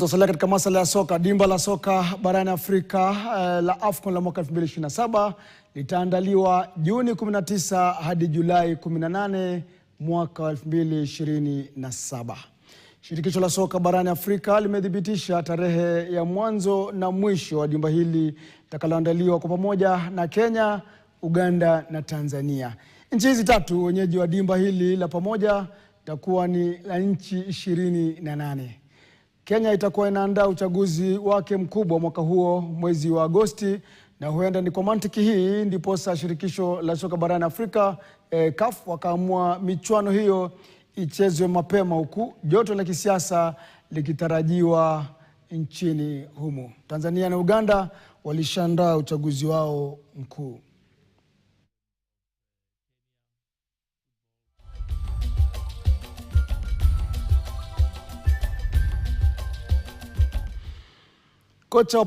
Tusalia katika masuala ya soka. Dimba la soka barani Afrika la AFCON la mwaka 2027 litaandaliwa Juni 19 hadi Julai 18 mwaka 2027. Shirikisho la soka barani Afrika limethibitisha tarehe ya mwanzo na mwisho wa dimba hili litakaloandaliwa kwa pamoja na Kenya, Uganda na Tanzania. Nchi hizi tatu wenyeji wa dimba hili la pamoja itakuwa ni la nchi 28. Kenya itakuwa inaandaa uchaguzi wake mkubwa mwaka huo mwezi wa Agosti, na huenda ni kwa mantiki hii ndiposa shirikisho la soka barani Afrika CAF wakaamua michuano hiyo ichezwe mapema, huku joto la kisiasa likitarajiwa nchini humo. Tanzania na Uganda walishaandaa uchaguzi wao mkuu. Kocha wa